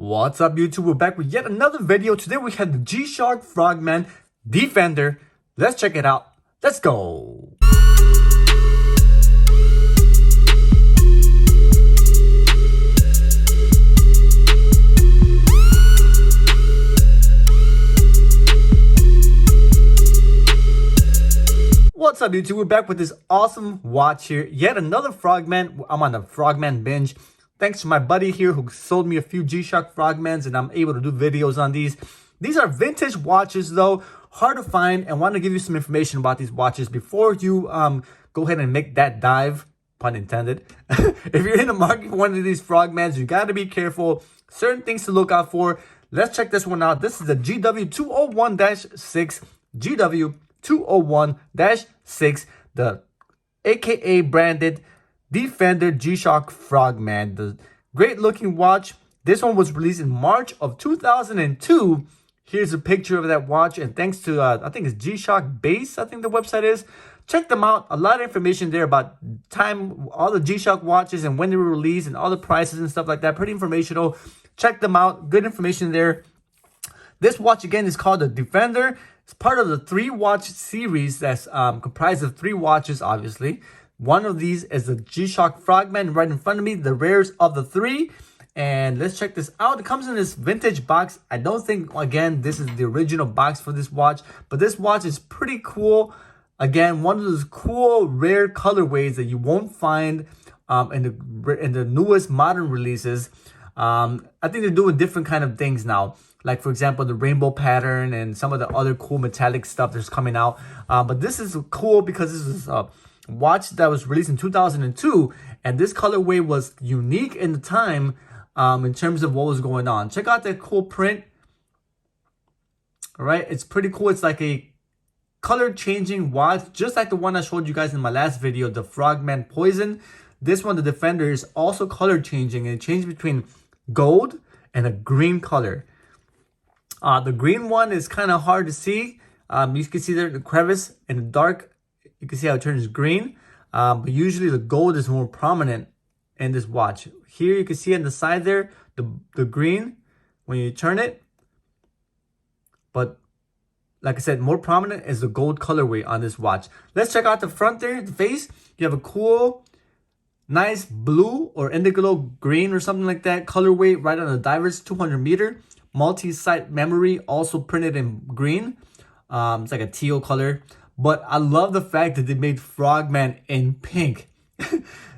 What's up, YouTube? We're back with yet another video. Today we have the G-Shock Frogman Defender. Let's check it out. Let's go. What's up, YouTube? We're back with this awesome watch here. Yet another Frogman. I'm on a Frogman binge. Thanks to my buddy here who sold me a few G-Shock Frogmans, and I'm able to do videos on these. These are vintage watches though, hard to find, and want to give you some information about these watches before you go ahead and make that dive, pun intended. If you're in the market for one of these Frogmans, you got to be careful. Certain things to look out for. Let's check this one out. This is the GW-201-6, GW-201-6, the AKA branded Defender G-Shock Frogman. The great looking watch. This one was released in March of 2002. Here's a picture of that watch, and thanks to I think it's G-Shock Base, I think the website is. Check them out. A lot of information there about time, all the G-Shock watches and when they were released and all the prices and stuff like that. Pretty informational. Check them out. Good information there. This watch again is called the Defender. It's part of the 3-watch series that's comprised of 3 watches, obviously. One of these is the G-Shock Frogman right in front of me, the rarest of the 3. And let's check this out. It comes in this vintage box. I don't think, again, this is the original box for this watch, but this watch is pretty cool. Again, one of those cool, rare colorways that you won't find in the newest modern releases. I think they're doing different kind of things now. Like, for example, the rainbow pattern and some of the other cool metallic stuff that's coming out. But this is cool because this is a watch that was released in 2002, and this colorway was unique in the time in terms of what was going on. Check out that cool print. All right, it's pretty cool. It's like a color changing watch, just like the one I showed you guys in my last video, the Frogman Poison. This one, the Defender, is also color changing, and it changed between gold and a green color. The green one is kind of hard to see. You can see there the crevice in the dark. You can see how it turns green, but usually the gold is more prominent in this watch. Here you can see on the side there, the green when you turn it. But like I said, more prominent is the gold colorway on this watch. Let's check out the front there, the face. You have a cool, nice blue or indigo green or something like that colorway right on the diver's 200 meter. Multi-site memory also printed in green. It's like a teal color. But I love the fact that they made Frogman in pink.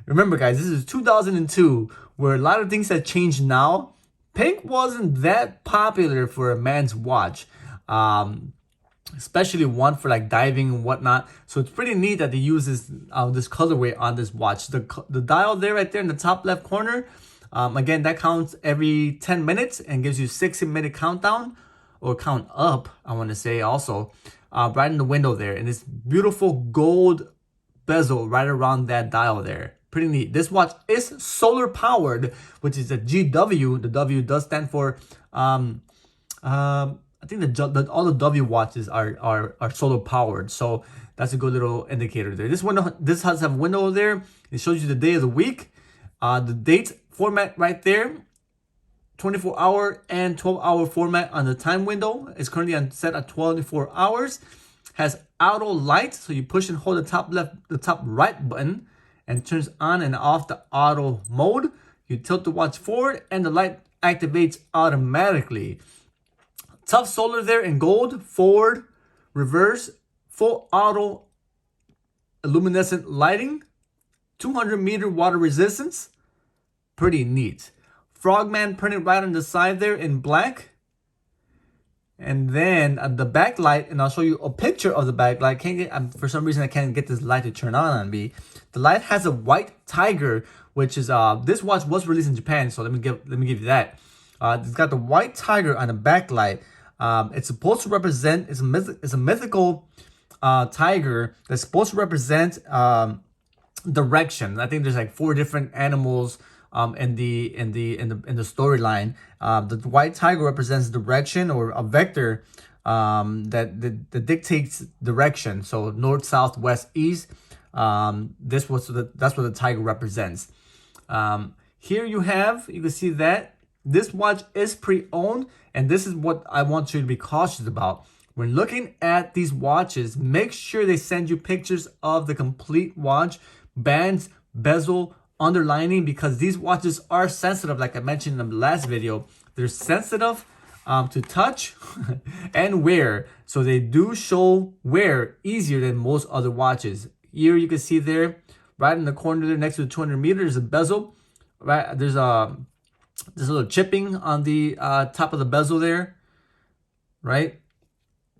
Remember, guys, this is 2002, where a lot of things have changed now. Pink wasn't that popular for a man's watch, especially one for like diving and whatnot. So it's pretty neat that they use this colorway on this watch. The dial there, right there in the top left corner, again, that counts every 10 minutes and gives you 60-minute countdown, or count up, I want to say also. Right in the window there, and this beautiful gold bezel right around that dial there. Pretty neat. This watch is solar powered, which is a GW. The W does stand for I think all the W watches are solar powered, so that's a good little indicator there. This has a window there. It shows you the day of the week, the date format right there. 24-hour and 12-hour format on the time window. It's currently set at 24 hours. Has auto light, so you push and hold the top right button and turns on and off the auto mode. You tilt the watch forward and the light activates automatically. Tough solar there in gold, forward, reverse, full auto luminescent lighting, 200-meter water resistance. Pretty neat. Frogman printed right on the side there in black. And then the backlight, and I'll show you a picture of the backlight. For some reason, I can't get this light to turn on me. The light has a white tiger, which is this watch was released in Japan, so let me give you that. It's got the white tiger on the backlight. It's supposed to represent, it's a mythical tiger that's supposed to represent direction. I think there's like 4 different animals in the storyline. The white tiger represents direction, or a vector that dictates direction. So north, south, west, east. That's what the tiger represents. Here you can see that this watch is pre-owned, and this is what I want you to be cautious about. When looking at these watches, make sure they send you pictures of the complete watch, bands, bezel, underlining, because these watches are sensitive, like I mentioned in the last video. They're sensitive to touch and wear. So they do show wear easier than most other watches. Here you can see there, right in the corner there next to the 200 meter, there's a bezel. Right, there's a little chipping on the top of the bezel there, right?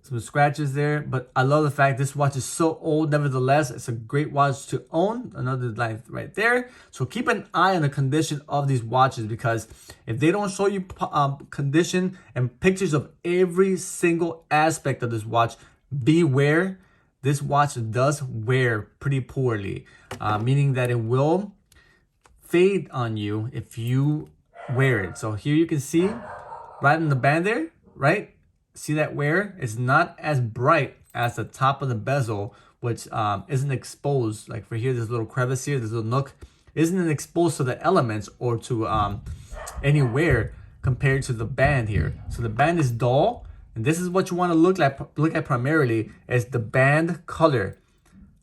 Some scratches there, but I love the fact this watch is so old. Nevertheless, it's a great watch to own. Another line right there. So keep an eye on the condition of these watches, because if they don't show you condition and pictures of every single aspect of this watch, beware. This watch does wear pretty poorly, meaning that it will fade on you if you wear it. So here you can see right in the band there, right? See that wear? It's not as bright as the top of the bezel, which isn't exposed. Like for here, this little crevice here, this little nook, isn't exposed to the elements or to any wear compared to the band here. So the band is dull, and this is what you want to look at primarily, is the band color.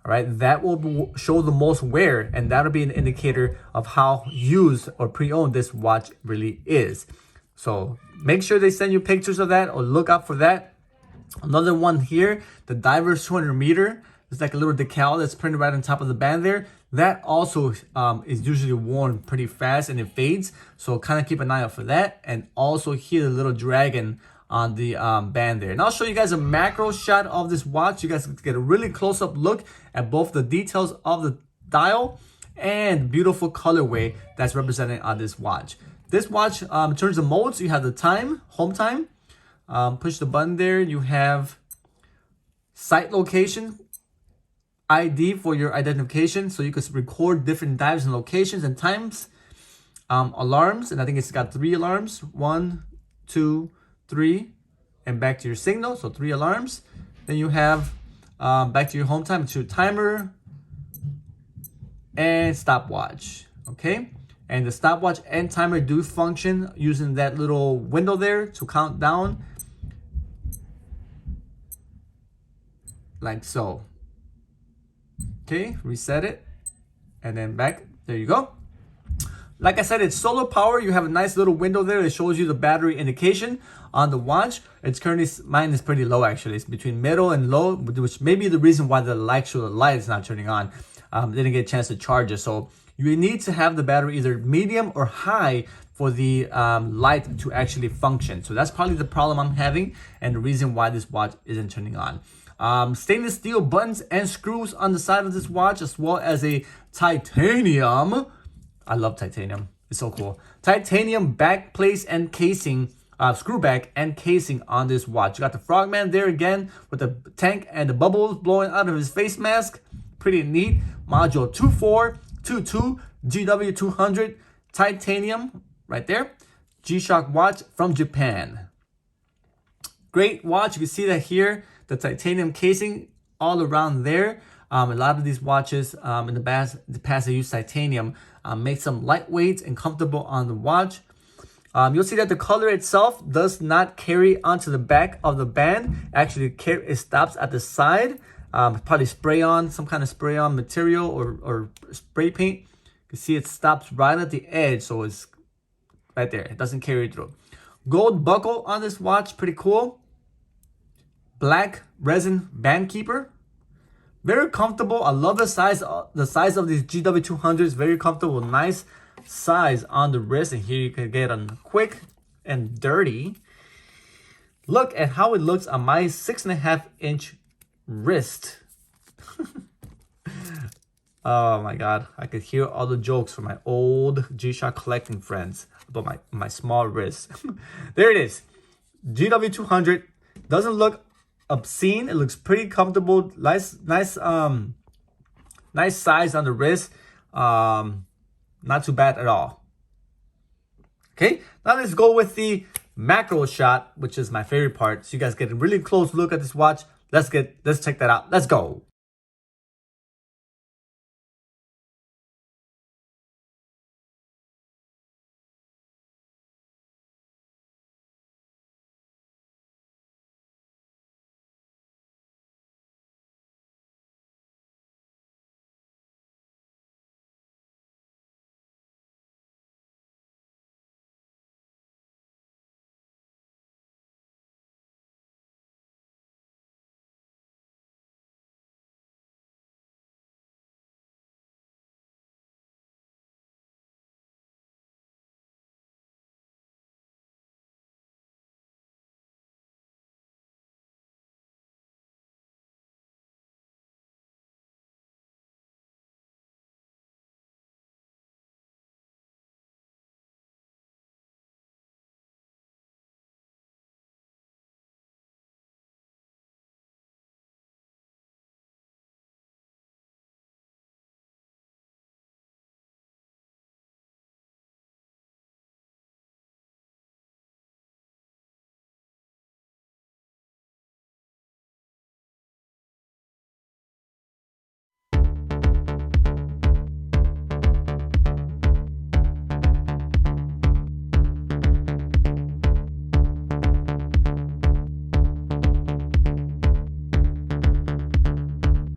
All right, that will show the most wear, and that'll be an indicator of how used or pre-owned this watch really is. So make sure they send you pictures of that, or look out for that. Another one here, the Diver's 200 meter. It's like a little decal that's printed right on top of the band there. That also is usually worn pretty fast and it fades. So kind of keep an eye out for that. And also here, the little dragon on the band there. And I'll show you guys a macro shot of this watch. You guys can get a really close-up look at both the details of the dial and beautiful colorway that's represented on this watch. This watch, in terms of modes, you have the time, home time. Push the button there. You have site location, ID for your identification, so you can record different dives and locations and times. Alarms, and I think it's got 3 alarms. 1, 2, 3, and back to your signal. So 3 alarms. Then you have back to your home time, to your timer and stopwatch. Okay. And the stopwatch and timer do function using that little window there to count down. Like so. Okay, reset it. And then back. There you go. Like I said, it's solar power. You have a nice little window there that shows you the battery indication on the watch. It's currently, mine is pretty low actually. It's between middle and low, which may be the reason why the actual light is not turning on. Didn't get a chance to charge it. So you need to have the battery either medium or high for the light to actually function. So that's probably the problem I'm having and the reason why this watch isn't turning on. Stainless steel buttons and screws on the side of this watch, as well as a titanium. I love titanium. It's so cool. Titanium back plate and casing, screw back and casing on this watch. You got the Frogman there again with the tank and the bubbles blowing out of his face mask. Pretty neat. Module 2422 GW-200 titanium right there. G-Shock watch from Japan. Great watch. You can see that here, the titanium casing all around there. A lot of these watches in the past they use titanium, makes them lightweight and comfortable on the watch. You'll see that the color itself does not carry onto the back of the band. Actually, it stops at the side. Probably spray on, some kind of spray on material or spray paint. You can see it stops right at the edge, so it's right there. It doesn't carry through. Gold buckle on this watch, pretty cool. Black resin band keeper. Very comfortable. I love the size of these GW-200s. Very comfortable, nice size on the wrist. And here you can get on quick and dirty. Look at how it looks on my 6.5-inch wrist. Oh my god, I could hear all the jokes from my old G-Shock collecting friends about my small wrist. There it is. GW-200 doesn't look obscene. It looks pretty comfortable. Nice size on the wrist. Not too bad at all. Okay, now let's go with the macro shot, which is my favorite part. So you guys get a really close look at this watch. Let's check that out. Let's go.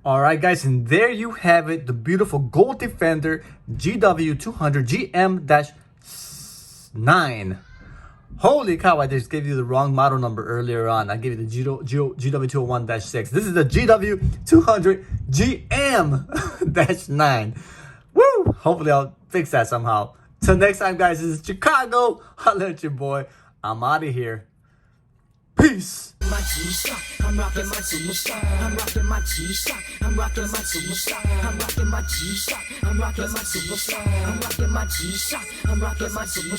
Alright guys, and there you have it, the beautiful gold Defender GW-200GM-9. Holy cow, I just gave you the wrong model number earlier on. I gave you the GW-201-6. This is the GW-200GM-9. Woo! Hopefully I'll fix that somehow. Till next time guys, this is Chicago. Holla at your boy. I'm out of here. Peace. My G-Shock, I'm rocking my G-Shock, I'm rocking my G-Shock, I'm rocking my G-Shock, I'm rocking my G-Shock, I'm rocking my G-Shock, I'm rocking my G-Shock, I'm rocking my G-Shock.